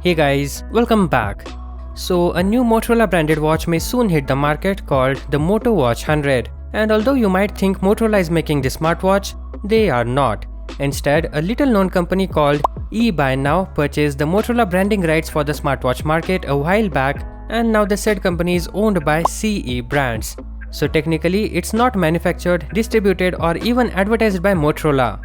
Hey guys, welcome back. So a new Motorola branded watch may soon hit the market called the Moto Watch 100. And although you might think Motorola is making the smartwatch, they are not. Instead, a little known company called Buy Now purchased the Motorola branding rights for the smartwatch market a while back, and now the said company is owned by CE Brands. So technically, it's not manufactured, distributed or even advertised by Motorola.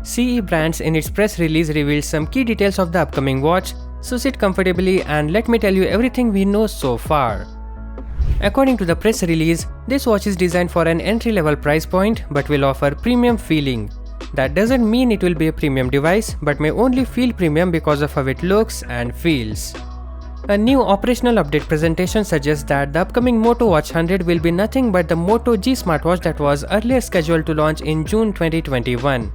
CE Brands in its press release revealed some key details of the upcoming watch, so sit comfortably and let me tell you everything we know so far. According to the press release, this watch is designed for an entry-level price point but will offer premium feeling. That doesn't mean it will be a premium device but may only feel premium because of how it looks and feels. A new operational update presentation suggests that the upcoming Moto Watch 100 will be nothing but the Moto G smartwatch that was earlier scheduled to launch in June 2021.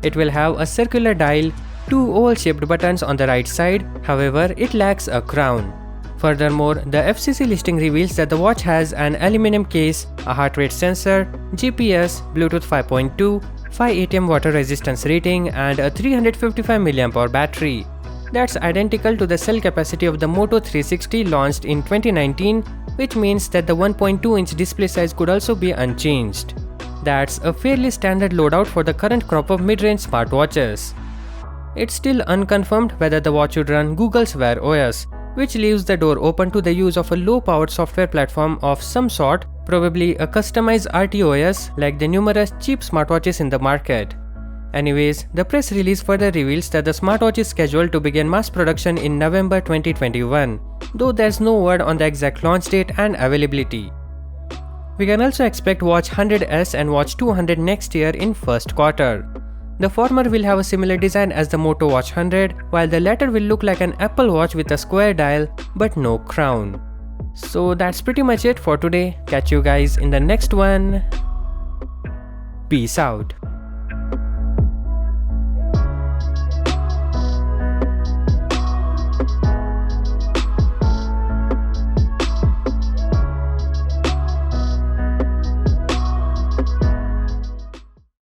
It will have a circular dial, two oval-shaped buttons on the right side, however, it lacks a crown. Furthermore, the FCC listing reveals that the watch has an aluminum case, a heart rate sensor, GPS, Bluetooth 5.2, 5 ATM water resistance rating and a 355 mAh battery. That's identical to the cell capacity of the Moto 360 launched in 2019, which means that the 1.2-inch display size could also be unchanged. That's a fairly standard loadout for the current crop of mid-range smartwatches. It's still unconfirmed whether the watch would run Google's Wear OS, which leaves the door open to the use of a low-powered software platform of some sort, probably a customized RTOS like the numerous cheap smartwatches in the market. Anyways, the press release further reveals that the smartwatch is scheduled to begin mass production in November 2021, though there's no word on the exact launch date and availability. We can also expect Watch 100s and Watch 200 next year in first quarter. The former will have a similar design as the Moto Watch 100, while the latter will look like an Apple Watch with a square dial but no crown. So that's pretty much it for today. Catch you guys in the next one. Peace out.